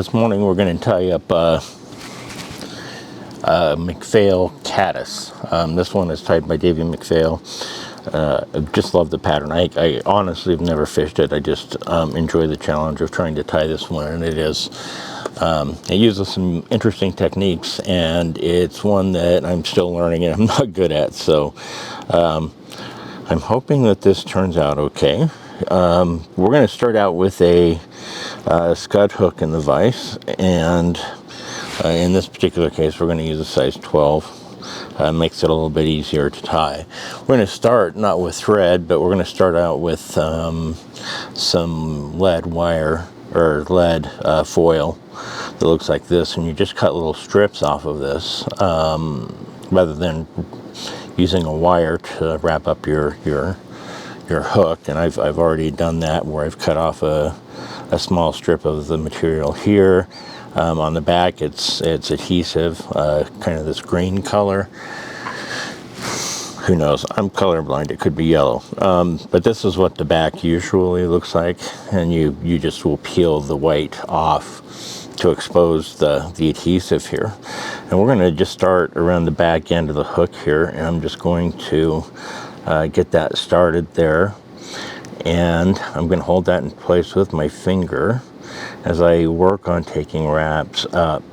this morning we're going to tie up McPhail Caddis. This one is tied by Davie McPhail. I just love the pattern. I honestly have never fished it. I just enjoy the challenge of trying to tie this one, and it is. It uses some interesting techniques, and it's one that I'm still learning and I'm not good at. So I'm hoping that this turns out okay. We're going to start out with a Scud Hook in the vise, and in this particular case we're going to use a size 12. Makes it a little bit easier to tie. We're going to start not with thread, but we're going to start out with some lead wire or lead foil that looks like this, and you just cut little strips off of this rather than using a wire to wrap up your hook. And I've already done that, where I've cut off a small strip of the material here. On the back it's adhesive, kind of this green color. Who knows, I'm colorblind, it could be yellow. But this is what the back usually looks like, and you just will peel the white off to expose the adhesive here. And we're going to just start around the back end of the hook here, and I'm just going to get that started there, and I'm going to hold that in place with my finger as I work on taking wraps up.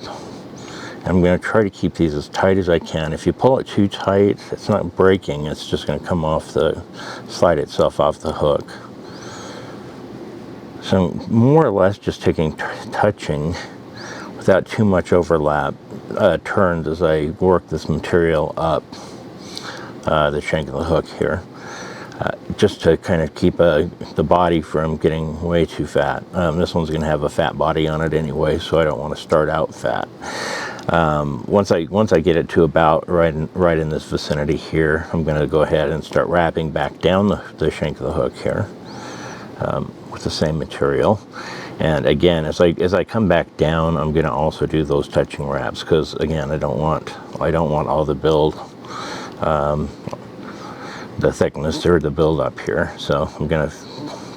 I'm going to try to keep these as tight as I can. If you pull it too tight, it's not breaking, it's just going to come off slide itself off the hook. So more or less just touching without too much overlap turns as I work this material up the shank of the hook here. Just to kind of keep the body from getting way too fat. This one's going to have a fat body on it anyway, so I don't want to start out fat. Once I get it to about right in this vicinity here, I'm going to go ahead and start wrapping back down the shank of the hook here with the same material. And again, as I come back down, I'm going to also do those touching wraps, because again, I don't want all the build. The thickness or the build up here. So I'm going to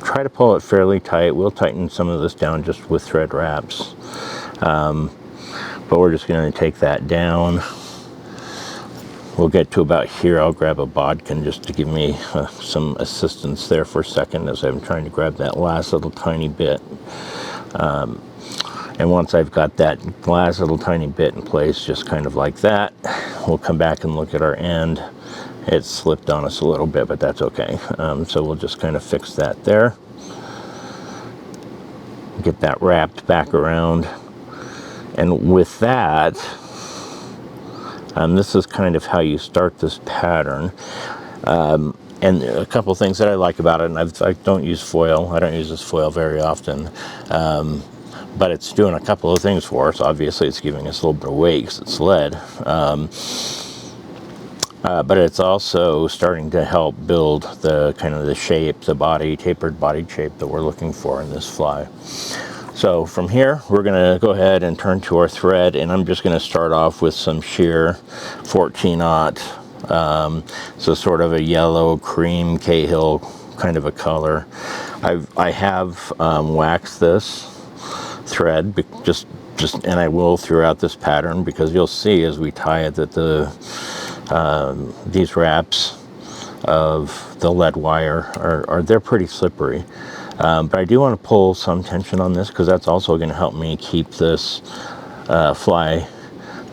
try to pull it fairly tight. We'll tighten some of this down just with thread wraps, but we're just going to take that down. We'll get to about here. I'll grab a bodkin just to give me some assistance there for a second as I'm trying to grab that last little tiny bit. And once I've got that last little tiny bit in place, just kind of like that, we'll come back and look at our end. It slipped on us a little bit, but that's okay. So we'll just kind of fix that there. Get that wrapped back around. And with that, this is kind of how you start this pattern. And a couple things that I like about it, and I don't use foil. I don't use this foil very often. But it's doing a couple of things for us. Obviously, it's giving us a little bit of weight because it's lead. But it's also starting to help build the kind of the shape, the tapered body shape that we're looking for in this fly. So from here, we're going to go ahead and turn to our thread, and I'm just going to start off with some sheer 14-aught. So sort of a yellow cream Cahill kind of a color. I have waxed this thread and I will throughout this pattern, because you'll see as we tie it that these wraps of the lead wire they're pretty slippery, but I do want to pull some tension on this, because that's also going to help me keep this fly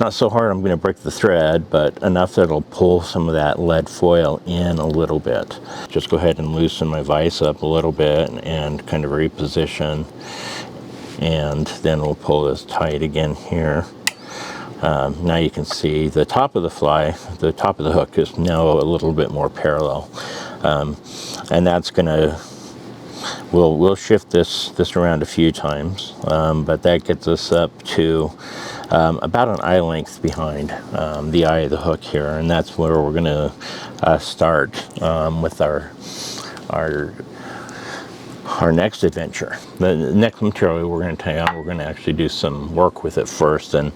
not so hard I'm going to break the thread, but enough that it'll pull some of that lead foil in a little bit. Just go ahead and loosen my vise up a little bit and kind of reposition, and then we'll pull this tight again here. Now you can see the top of the fly, the top of the hook is now a little bit more parallel. And that's gonna, we'll shift this around a few times, but that gets us up to about an eye length behind the eye of the hook here, and that's where we're gonna start with our next adventure. The next material we're going to tie on, we're going to actually do some work with it first. And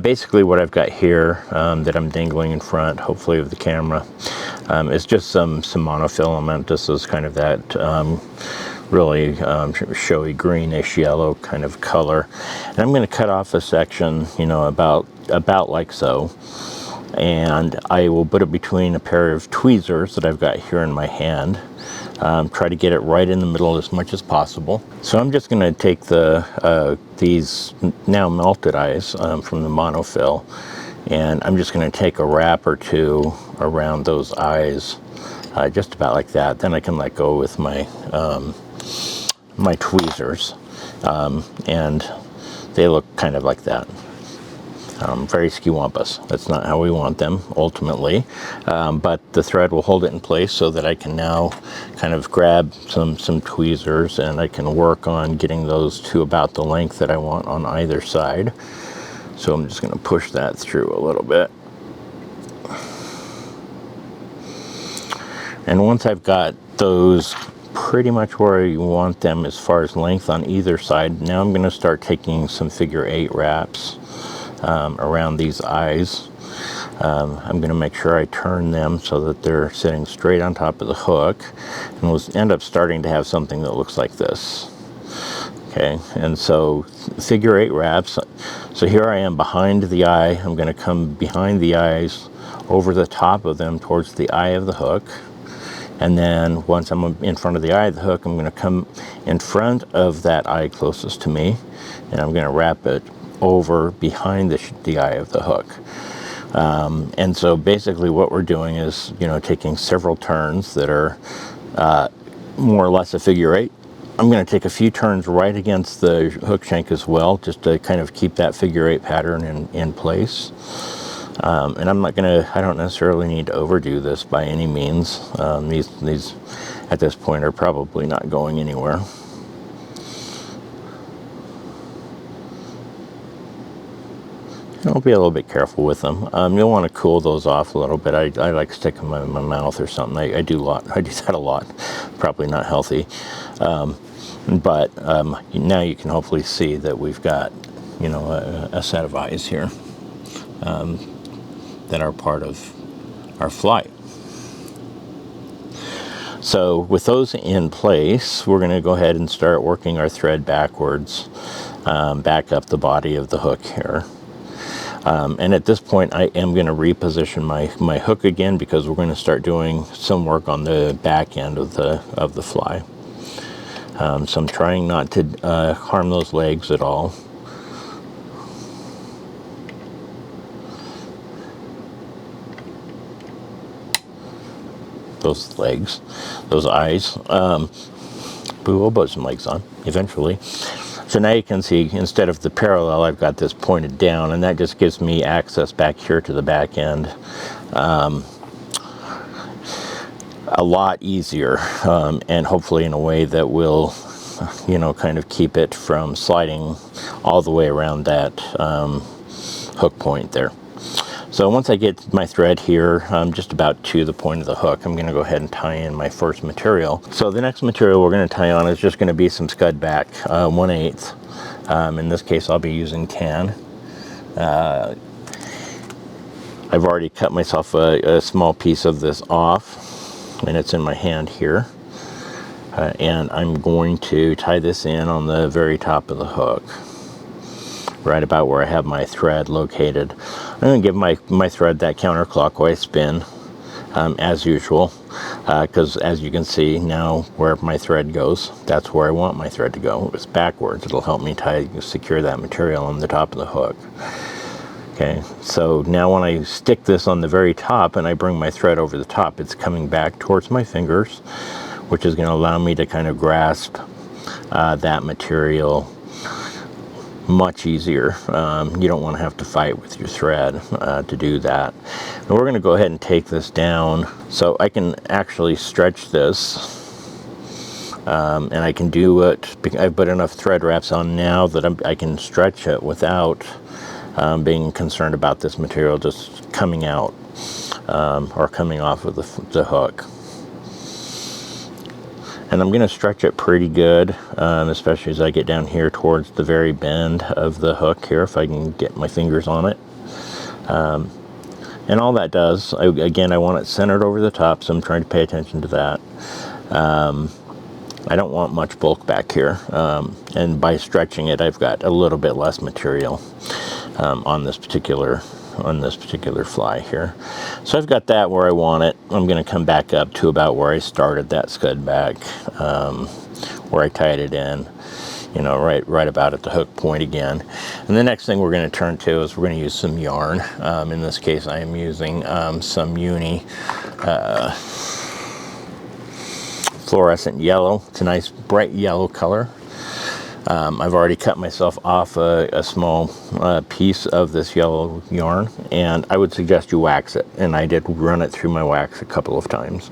basically what I've got here that I'm dangling in front, hopefully of the camera, is just some monofilament. This is kind of that really showy greenish yellow kind of color. And I'm going to cut off a section, you know, about like so. And I will put it between a pair of tweezers that I've got here in my hand. Try to get it right in the middle as much as possible. So I'm just going to take these now melted eyes from the Monofilament, and I'm just going to take a wrap or two around those eyes, just about like that. Then I can let go with my my tweezers, and they look kind of like that. Very skiwampus. That's not how we want them ultimately, but the thread will hold it in place so that I can now kind of grab some tweezers, and I can work on getting those to about the length that I want on either side. So I'm just going to push that through a little bit. And once I've got those pretty much where you want them as far as length on either side, now I'm going to start taking some figure-8 wraps around these eyes. I'm going to make sure I turn them so that they're sitting straight on top of the hook, and we'll end up starting to have something that looks like this. Okay, and so figure-8 wraps. So here I am behind the eye. I'm going to come behind the eyes, over the top of them towards the eye of the hook. And then once I'm in front of the eye of the hook, I'm going to come in front of that eye closest to me, and I'm going to wrap it over behind the eye of the hook. And so basically what we're doing is, you know, taking several turns that are more or less a figure-8. I'm going to take a few turns right against the hook shank as well, just to kind of keep that figure-8 pattern in place. And I'm not going to, I don't necessarily need to overdo this by any means. These at this point are probably not going anywhere. I'll be a little bit careful with them. You'll want to cool those off a little bit. I like sticking them in my mouth or something. I do that a lot. Probably not healthy. But now you can hopefully see that we've got, you know, a set of eyes here that are part of our fly. So with those in place, we're going to go ahead and start working our thread backwards, back up the body of the hook here. And at this point, I am going to reposition my hook again, because we're going to start doing some work on the back end of the fly. So I'm trying not to harm those legs at all. Those legs, those eyes. We'll put some legs on eventually. So now you can see, instead of the parallel, I've got this pointed down, and that just gives me access back here to the back end a lot easier, and hopefully in a way that will, you know, kind of keep it from sliding all the way around that hook point there. So once I get my thread here, just about to the point of the hook, I'm going to go ahead and tie in my first material. So the next material we're going to tie on is just going to be some Scud back, 1/8. In this case, I'll be using tan. I've already cut myself a small piece of this off, and it's in my hand here. And I'm going to tie this in on the very top of the hook, right about where I have my thread located. I'm going to give my thread that counterclockwise spin, as usual, because as you can see now, where my thread goes, that's where I want my thread to go. If it's backwards, it'll help me secure that material on the top of the hook. Okay, so now when I stick this on the very top and I bring my thread over the top, it's coming back towards my fingers, which is going to allow me to kind of grasp that material much easier. You don't want to have to fight with your thread to do that. And we're going to go ahead and take this down, so I can actually stretch this, and I can do it. I've put enough thread wraps on now that I can stretch it without being concerned about this material just coming out or coming off of the hook. And I'm going to stretch it pretty good, especially as I get down here towards the very bend of the hook here, if I can get my fingers on it. And all that does, again, I want it centered over the top, so I'm trying to pay attention to that. I don't want much bulk back here, and by stretching it, I've got a little bit less material on this particular fly here. So I've got that where I want it. I'm going to come back up to about where I started that scud back, where I tied it in, you know, right about at the hook point again. And the next thing we're going to turn to is we're going to use some yarn. In this case, I am using some uni fluorescent yellow. It's a nice bright yellow color. I've already cut myself off a small piece of this yellow yarn, and I would suggest you wax it, and I did run it through my wax a couple of times.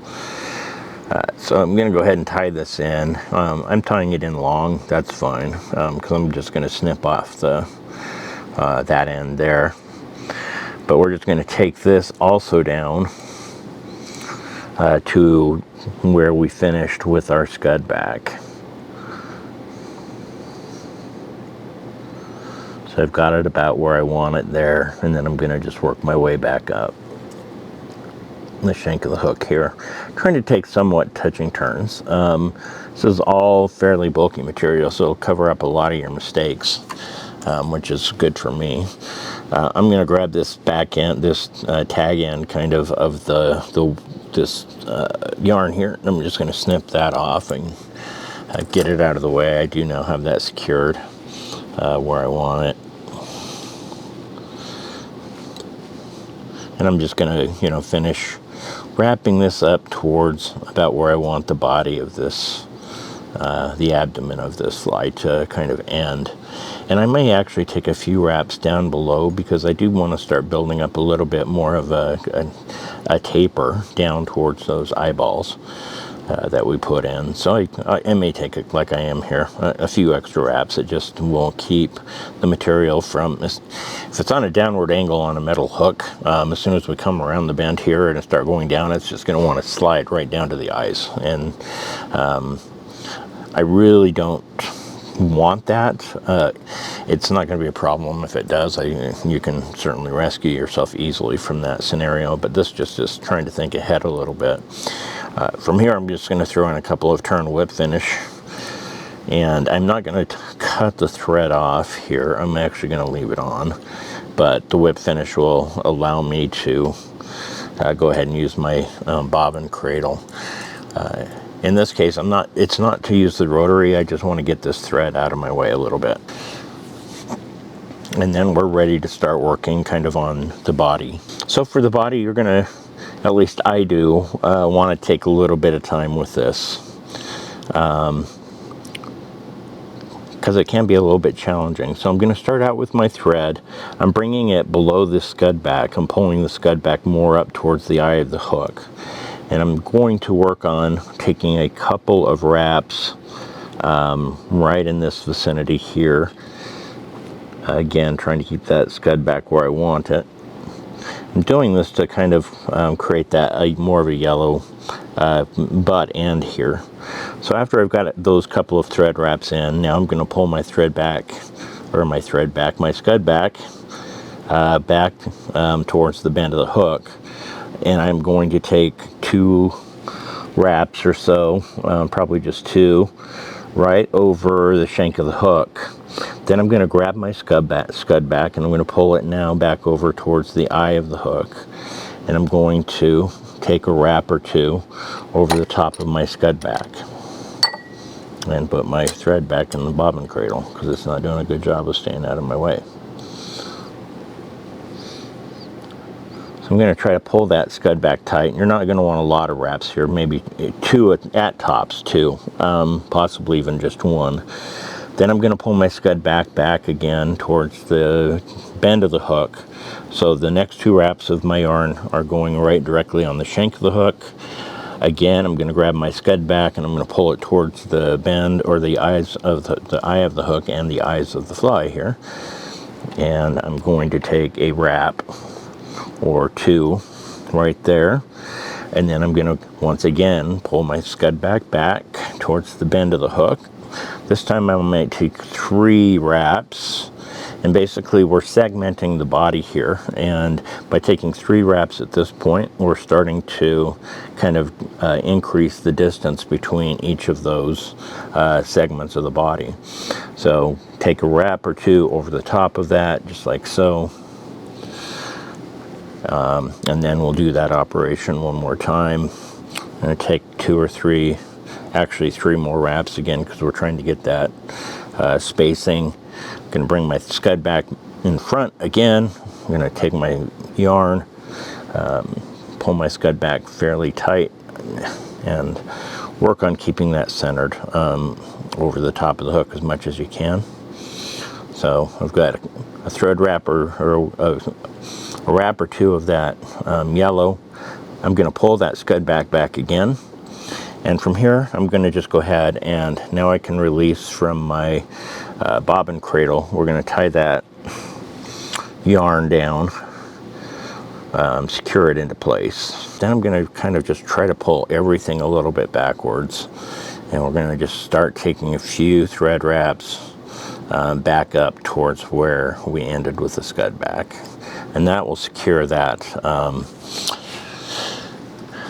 So I'm going to go ahead and tie this in. I'm tying it in long, that's fine, because I'm just going to snip off that end there. But we're just going to take this also down to where we finished with our scud back. So I've got it about where I want it there, and then I'm going to just work my way back up the shank of the hook here, trying to take somewhat touching turns. This is all fairly bulky material, so it'll cover up a lot of your mistakes, which is good for me. I'm going to grab this back end, this tag end kind of this yarn here, and I'm just going to snip that off and get it out of the way. I do now have that secured where I want it. And I'm just going to, you know, finish wrapping this up towards about where I want the body of this, the abdomen of this fly to kind of end. And I may actually take a few wraps down below, because I do want to start building up a little bit more of a taper down towards those eyeballs that we put in. So I may take it, like I am here, a few extra wraps. It just will keep the material from, if it's on a downward angle on a metal hook, as soon as we come around the bend here and start going down, it's just going to want to slide right down to the eyes. And I really don't want that. It's not going to be a problem if it does. You can certainly rescue yourself easily from that scenario, but this just is trying to think ahead a little bit. From here, I'm just going to throw in a couple of turn whip finish, and I'm not going to cut the thread off here. I'm actually going to leave it on, but the whip finish will allow me to go ahead and use my bobbin cradle. In this case, it's not to use the rotary. I just want to get this thread out of my way a little bit. And then we're ready to start working kind of on the body. So for the body, you're going to, at least I do, want to take a little bit of time with this, because it can be a little bit challenging. So I'm going to start out with my thread. I'm bringing it below the scud back. I'm pulling the scud back more up towards the eye of the hook. And I'm going to work on taking a couple of wraps right in this vicinity here. Again, trying to keep that scud back where I want it. I'm doing this to kind of create that my of a yellow butt end here. So after I've got those couple of thread wraps in, now I'm going to pull my thread back, or my scud back, towards the bend of the hook. And I'm going to take 2 wraps or so, probably just 2, right over the shank of the hook. Then I'm going to grab my scud back, and I'm going to pull it now back over towards the eye of the hook. And I'm going to take a wrap or 2 over the top of my scud back. And put my thread back in the bobbin cradle, because it's not doing a good job of staying out of my way. So I'm going to try to pull that scud back tight. You're not going to want a lot of wraps here, maybe 2 at tops, 2, possibly even just 1. Then I'm going to pull my scud back again towards the bend of the hook. So the next 2 wraps of my yarn are going right directly on the shank of the hook. Again, I'm going to grab my scud back, and I'm going to pull it towards the bend, or the eyes of the eye of the hook and the eyes of the fly here. And I'm going to take a wrap or 2 right there, and then I'm going to once again pull my scud back towards the bend of the hook. This time I might take 3 wraps, And basically we're segmenting the body here, and by taking 3 wraps at this point, we're starting to kind of increase the distance between each of those segments of the body. So take a wrap or 2 over the top of that, just like so. And then we'll do that operation one more time. I'm going to take 2 or 3, actually 3 more wraps again, because we're trying to get that spacing. I'm going to bring my scud back in front again. I'm going to take my yarn, pull my scud back fairly tight, and work on keeping that centered over the top of the hook as much as you can. So I've got a thread wrap or a wrap or 2 of that yellow. I'm going to pull that scud back again, and from here I'm going to just go ahead, and now I can release from my bobbin cradle. We're going to tie that yarn down, secure it into place. Then I'm going to kind of just try to pull everything a little bit backwards, and we're going to just start taking a few thread wraps back up towards where we ended with the scud back, and that will secure that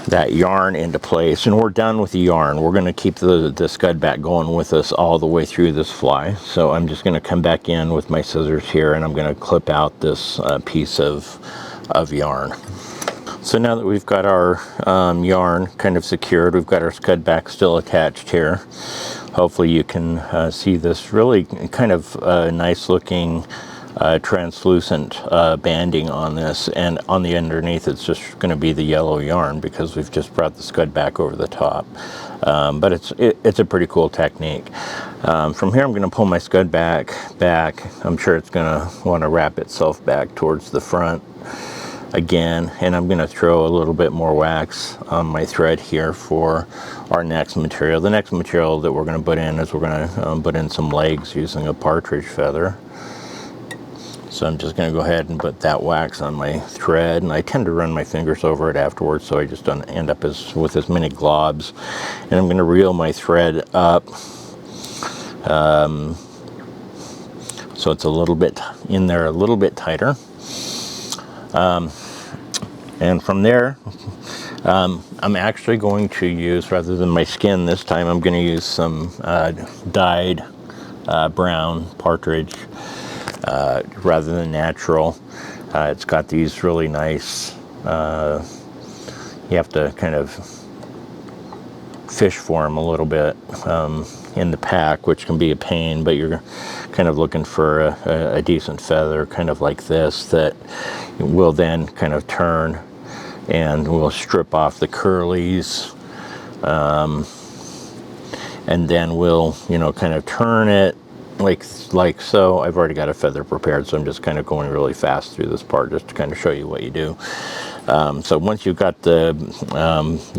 that yarn into place. And we're done with the yarn. We're going to keep the scud back going with us all the way through this fly. So I'm just going to come back in with my scissors here, and I'm going to clip out this piece of yarn. So now that we've got our yarn kind of secured, we've got our scud back still attached here. Hopefully you can see this really kind of nice looking translucent banding on this, and on the underneath it's just going to be the yellow yarn because we've just brought the scud back over the top. But it's a pretty cool technique. From here I'm going to pull my scud back. I'm sure it's going to want to wrap itself back towards the front again, and I'm going to throw a little bit more wax on my thread here for our next material. The next material that we're going to put in is we're going to put in some legs using a partridge feather. So I'm just going to go ahead and put that wax on my thread, and I tend to run my fingers over it afterwards, so I just don't end up with as many globs. And I'm going to reel my thread up so it's a little bit in there, a little bit tighter. And from there, I'm actually going to use, rather than my skin this time, I'm going to use some dyed brown partridge rather than natural. It's got these really nice, you have to kind of fish for them a little bit in the pack, which can be a pain, but you're kind of looking for a decent feather, kind of like this, that will then kind of turn and we'll strip off the curlies, and then we'll, you know, kind of turn it like so. I've already got a feather prepared, so I'm just kind of going really fast through this part just to kind of show you what you do. So once you've got the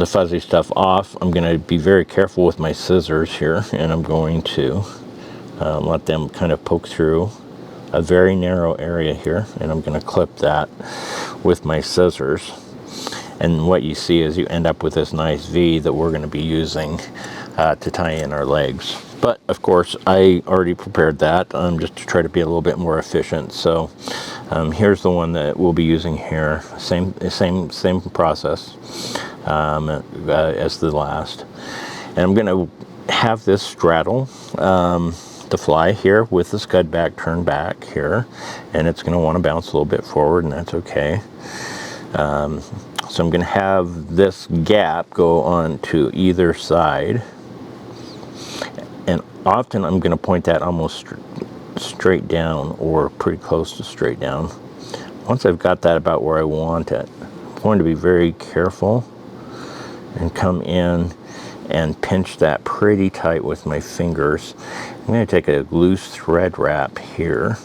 fuzzy stuff off, I'm going to be very careful with my scissors here, and I'm going to let them kind of poke through a very narrow area here, and I'm going to clip that with my scissors. And what you see is you end up with this nice V that we're going to be using to tie in our legs. But of course I already prepared that just to try to be a little bit more efficient. So here's the one that we'll be using here. Same process as the last. And I'm going to have this straddle the fly here with the scud back turned back here, and it's going to want to bounce a little bit forward, and that's okay. So I'm going to have this gap go on to either side, and often I'm going to point that almost straight down or pretty close to straight down. Once I've got that about where I want it, I'm going to be very careful and come in and pinch that pretty tight with my fingers. I'm going to take a loose thread wrap here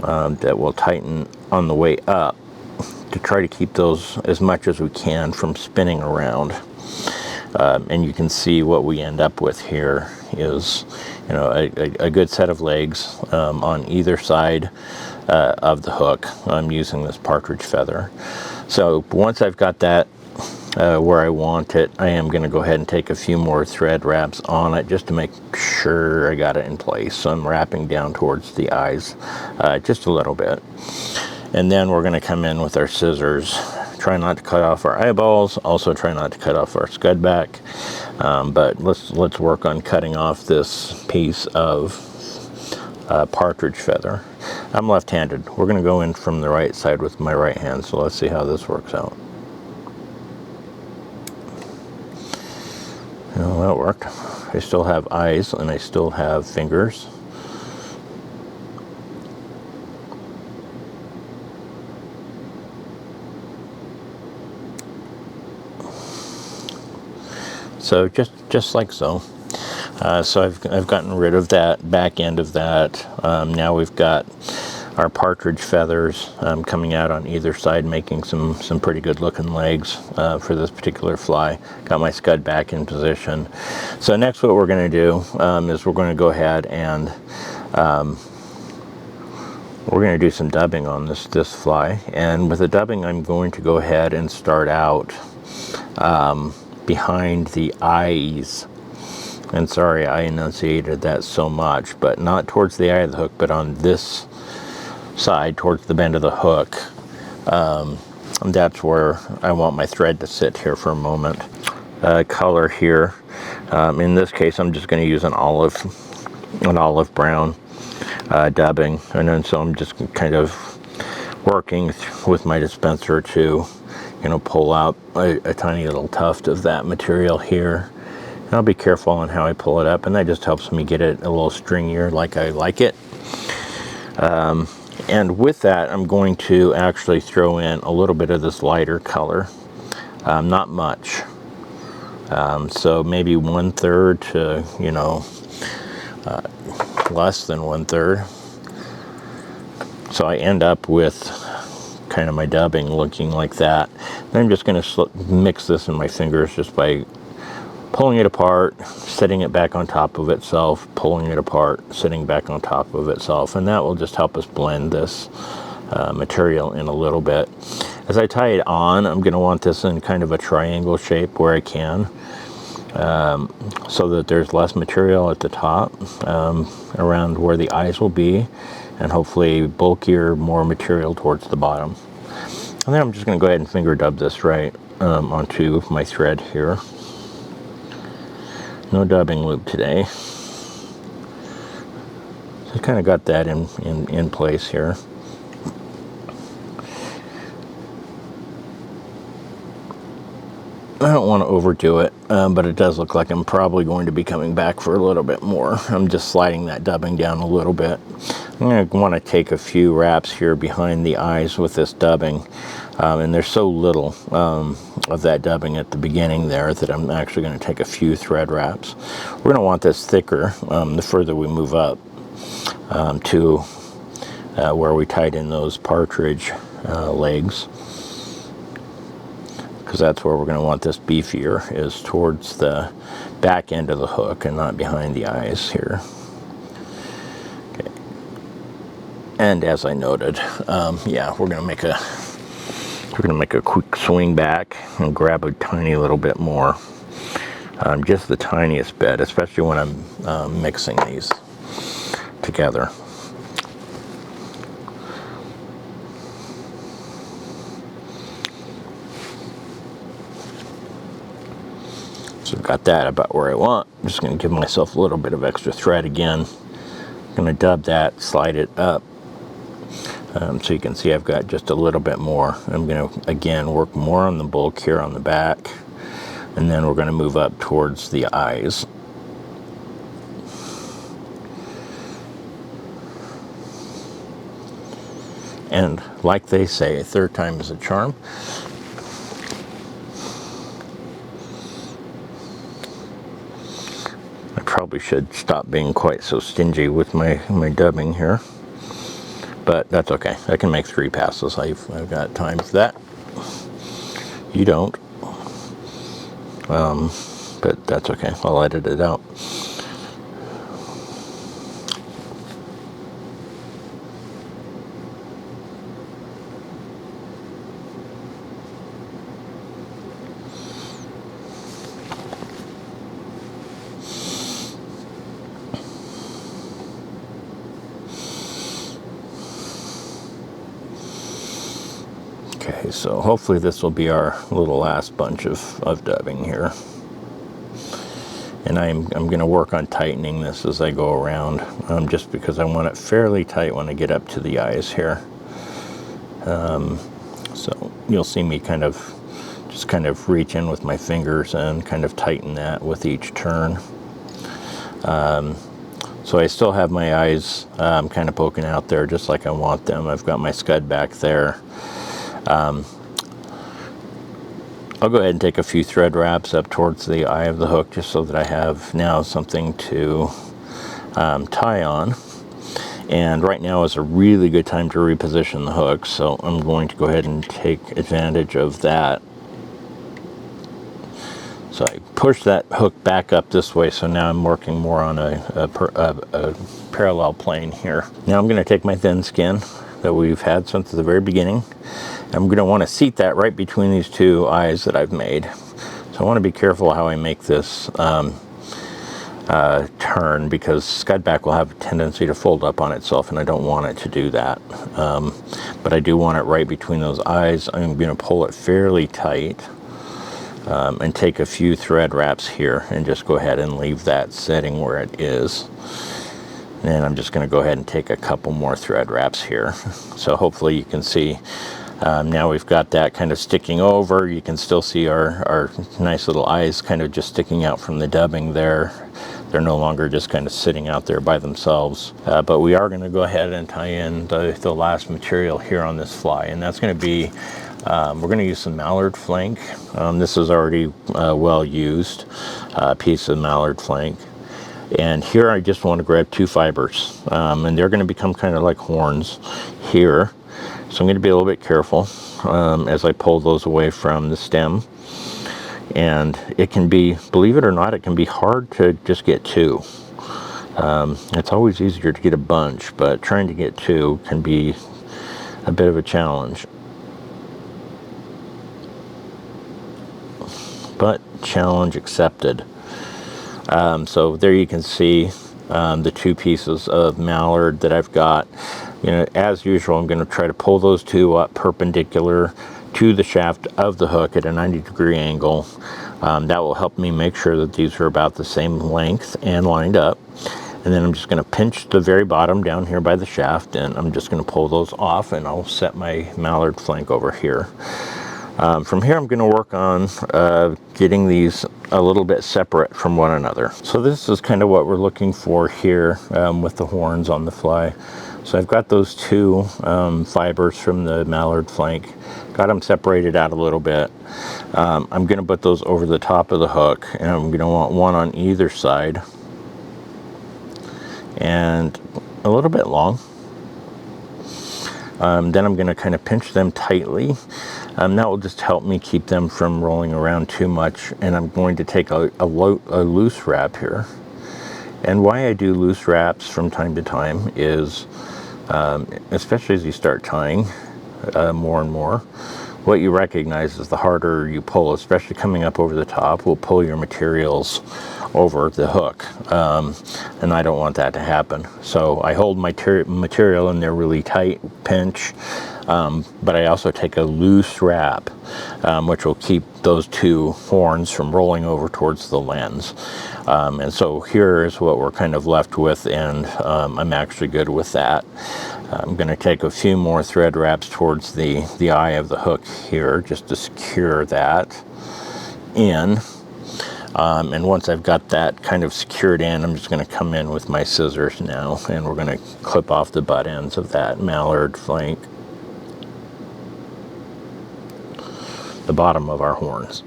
that will tighten on the way up to try to keep those as much as we can from spinning around. And you can see what we end up with here is, you know, a good set of legs on either side of the hook. I'm using this partridge feather. So once I've got that where I want it, I am going to go ahead and take a few more thread wraps on it just to make sure I got it in place. So I'm wrapping down towards the eyes just a little bit. And then we're going to come in with our scissors. Try not to cut off our eyeballs. Also try not to cut off our scud back. But let's work on cutting off this piece of partridge feather. I'm left-handed. We're going to go in from the right side with my right hand. So let's see how this works out. Well, that worked. I still have eyes and I still have fingers. So just like so. So I've gotten rid of that back end of that. Now we've got our partridge feathers coming out on either side, making some pretty good looking legs for this particular fly. Got my scud back in position. So next what we're going to do is we're going to go ahead and we're going to do some dubbing on this fly. And with the dubbing, I'm going to go ahead and start out behind the eyes. And sorry I enunciated that so much, but not towards the eye of the hook, but on this side towards the bend of the hook. That's where I want my thread to sit here for a moment. Color here, in this case I'm just going to use an olive brown dubbing, and then so I'm just kind of working with my dispenser to pull out a tiny little tuft of that material here. And I'll be careful on how I pull it up, and that just helps me get it a little stringier like I like it. And with that, I'm going to actually throw in a little bit of this lighter color, not much. So maybe 1/3 to, less than 1/3. So I end up with kind of my dubbing looking like that. Then I'm just going to mix this in my fingers just by pulling it apart, setting it back on top of itself, pulling it apart, sitting back on top of itself, and that will just help us blend this material in a little bit. As I tie it on, I'm going to want this in kind of a triangle shape where I can, so that there's less material at the top around where the eyes will be, and hopefully bulkier, more material towards the bottom. And then I'm just going to go ahead and finger dub this right onto my thread here. No dubbing loop today. So I kind of got that in place here. I don't want to overdo it, but it does look like I'm probably going to be coming back for a little bit more. I'm just sliding that dubbing down a little bit. I'm going to want to take a few wraps here behind the eyes with this dubbing. And there's so little of that dubbing at the beginning there that I'm actually going to take a few thread wraps. We're going to want this thicker the further we move up to where we tied in those partridge legs, because that's where we're going to want this beefier, is towards the back end of the hook and not behind the eyes here. Okay. And as I noted, yeah, we're going to make a quick swing back and grab a tiny little bit more, just the tiniest bit, especially when I'm mixing these together. So I've got that about where I want. I'm just going to give myself a little bit of extra thread again. I'm going to dub that, slide it up. So you can see I've got just a little bit more. I'm going to, again, work more on the bulk here on the back. And then we're going to move up towards the eyes. And like they say, a third time is a charm. I probably should stop being quite so stingy with my dubbing here. But that's okay. I can make 3 passes. I've got time for that. You don't. But that's okay. I'll edit it out. Okay, so hopefully this will be our little last bunch of dubbing here. And I'm going to work on tightening this as I go around, just because I want it fairly tight when I get up to the eyes here. So you'll see me just kind of reach in with my fingers and kind of tighten that with each turn. So I still have my eyes kind of poking out there just like I want them. I've got my scud back there. I'll go ahead and take a few thread wraps up towards the eye of the hook just so that I have now something to tie on. And right now is a really good time to reposition the hook, so I'm going to go ahead and take advantage of that. So I push that hook back up this way, so now I'm working more on a parallel plane here. Now I'm going to take my thin skin that we've had since the very beginning. I'm going to want to seat that right between these two eyes that I've made. So I want to be careful how I make this turn, because scud back will have a tendency to fold up on itself, and I don't want it to do that. But I do want it right between those eyes. I'm going to pull it fairly tight and take a few thread wraps here and just go ahead and leave that setting where it is. And I'm just going to go ahead and take a couple more thread wraps here. So hopefully you can see now we've got that kind of sticking over. You can still see our nice little eyes kind of just sticking out from the dubbing there. They're no longer just kind of sitting out there by themselves. But we are going to go ahead and tie in the last material here on this fly, and that's going to be, we're going to use some mallard flank. This is already well used piece of mallard flank. And here I just want to grab 2 fibers, and they're going to become kind of like horns here. So I'm going to be a little bit careful as I pull those away from the stem. And it can be, believe it or not, it can be hard to just get 2. It's always easier to get a bunch, but trying to get 2 can be a bit of a challenge. But challenge accepted. So there you can see the 2 pieces of mallard that I've got. You know, as usual, I'm going to try to pull those 2 up perpendicular to the shaft of the hook at a 90-degree angle. That will help me make sure that these are about the same length and lined up. And then I'm just going to pinch the very bottom down here by the shaft, and I'm just going to pull those off, and I'll set my mallard flank over here. From here I'm going to work on getting these a little bit separate from one another. So this is kind of what we're looking for here with the horns on the fly. So I've got those 2 fibers from the mallard flank, got them separated out a little bit. I'm going to put those over the top of the hook, and I'm going to want one on either side and a little bit long. Then I'm going to kind of pinch them tightly. That will just help me keep them from rolling around too much. And I'm going to take a loose wrap here. And why I do loose wraps from time to time is, especially as you start tying more and more, what you recognize is the harder you pull, especially coming up over the top, will pull your materials over the hook. And I don't want that to happen. So I hold my material in there really tight, pinch, but I also take a loose wrap, which will keep those 2 horns from rolling over towards the lens. And so here is what we're kind of left with, and I'm actually good with that. I'm going to take a few more thread wraps towards the eye of the hook here just to secure that in. And once I've got that kind of secured in, I'm just going to come in with my scissors now, and we're going to clip off the butt ends of that mallard flank, the bottom of our horns.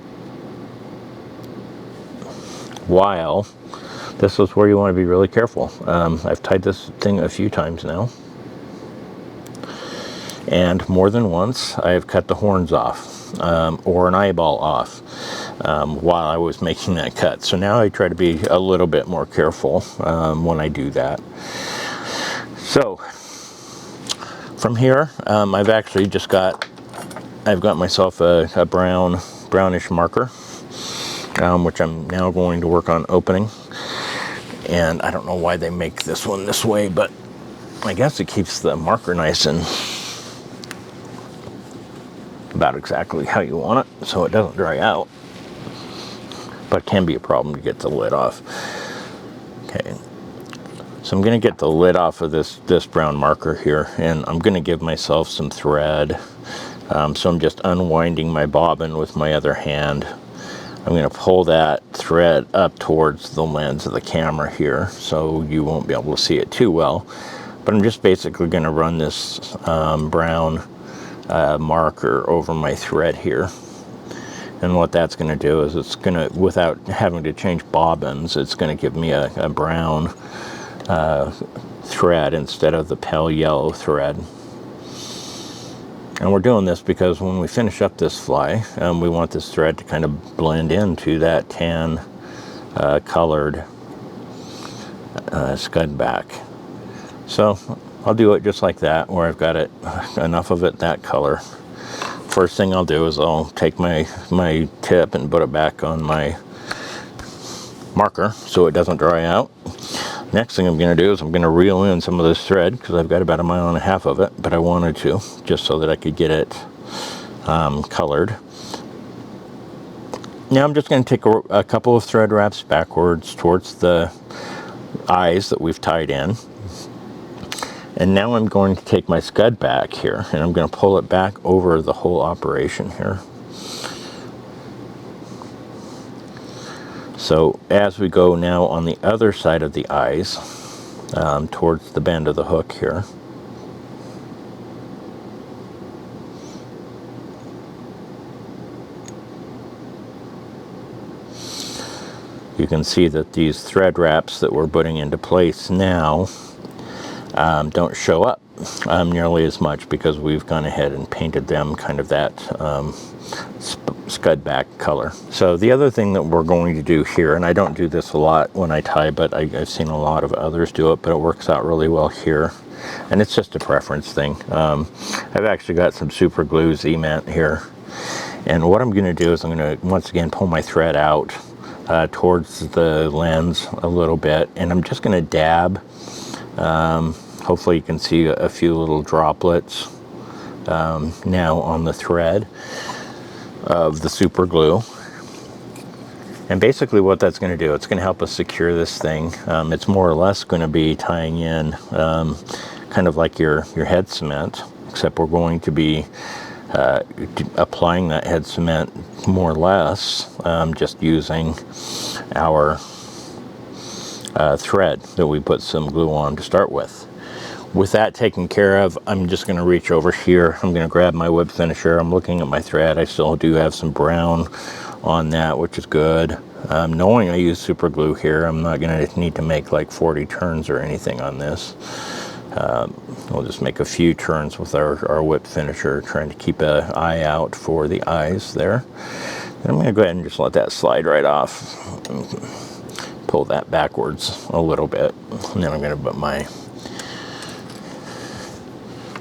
While this is where you want to be really careful. I've tied this thing a few times now, and more than once I have cut the horns off or an eyeball off while I was making that cut. So now I try to be a little bit more careful when I do that. So from here I've actually just got myself a brownish marker, which I'm now going to work on opening. And I don't know why they make this one this way, but I guess it keeps the marker nice and about exactly how you want it so it doesn't dry out, but it can be a problem to get the lid off. Okay, so I'm going to get the lid off of this brown marker here, and I'm going to give myself some thread. So I'm just unwinding my bobbin with my other hand. I'm going to pull that thread up towards the lens of the camera here, so you won't be able to see it too well. But I'm just basically going to run this brown marker over my thread here. And what that's going to do is it's going to, without having to change bobbins, it's going to give me a brown thread instead of the pale yellow thread. And we're doing this because when we finish up this fly, we want this thread to kind of blend into that tan colored scud back. So I'll do it just like that, where I've got it enough of it that color. First thing I'll do is I'll take my tip and put it back on my marker so it doesn't dry out. Next thing I'm going to do is I'm going to reel in some of this thread, because I've got about 1.5 miles of it, but I wanted to, just so that I could get it colored. Now I'm just going to take a couple of thread wraps backwards towards the eyes that we've tied in. And now I'm going to take my scud back here, and I'm going to pull it back over the whole operation here. So as we go now on the other side of the eyes, towards the bend of the hook here, you can see that these thread wraps that we're putting into place now don't show up nearly as much, because we've gone ahead and painted them kind of that scud back color. So the other thing that we're going to do here, and I don't do this a lot when I tie, but I've seen a lot of others do it, but it works out really well here, and it's just a preference thing. I've actually got some super glue cement here, and what I'm going to do is I'm going to once again pull my thread out towards the lens a little bit, and I'm just going to dab. Hopefully you can see a few little droplets now on the thread of the super glue. And basically what that's going to do, it's going to help us secure this thing. It's more or less going to be tying in kind of like your head cement, except we're going to be applying that head cement more or less just using our thread that we put some glue on to start with. With that taken care of, I'm just going to reach over here. I'm going to grab my whip finisher. I'm looking at my thread. I still do have some brown on that, which is good. Knowing I use super glue here, I'm not going to need to make like 40 turns or anything on this. We'll just make a few turns with our whip finisher, trying to keep an eye out for the eyes there. And I'm going to go ahead and just let that slide right off. Pull that backwards a little bit. And then I'm going to put my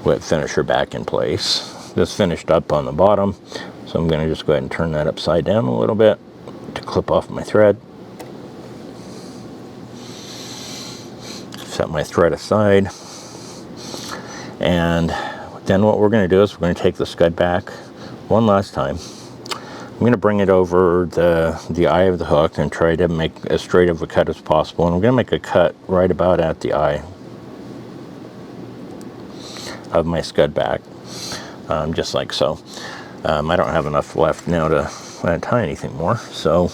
whip finisher back in place. This finished up on the bottom, so I'm going to just go ahead and turn that upside down a little bit to clip off my thread. Set my thread aside, and then what we're going to do is we're going to take the scud back one last time. I'm going to bring it over the eye of the hook and try to make as straight of a cut as possible, and I'm going to make a cut right about at the eye of my scud back, just like so. I don't have enough left now to tie anything more, so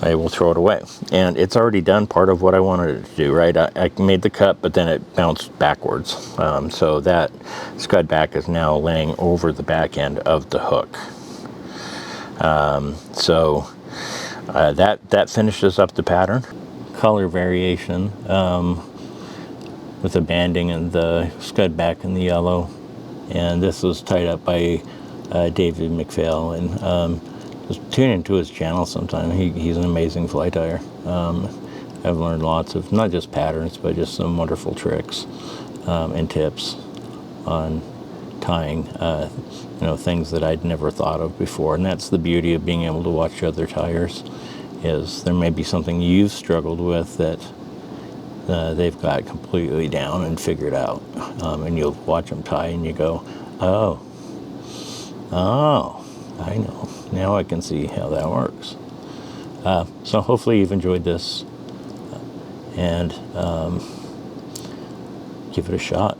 I will throw it away. And it's already done part of what I wanted it to do, right? I made the cut, but then it bounced backwards. So that scud back is now laying over the back end of the hook. That finishes up the pattern. Color variation with the banding and the scud back in the yellow, and this was tied up by Davie McPhail, and just tune into his channel sometime. He's an amazing fly tyer. I've learned lots of not just patterns, but just some wonderful tricks and tips on tying things that I'd never thought of before. And that's the beauty of being able to watch other tyers, is there may be something you've struggled with that they've got completely down and figured out, and you'll watch them tie and you go, oh, Oh, I know. Now I can see how that works. So hopefully you've enjoyed this and give it a shot.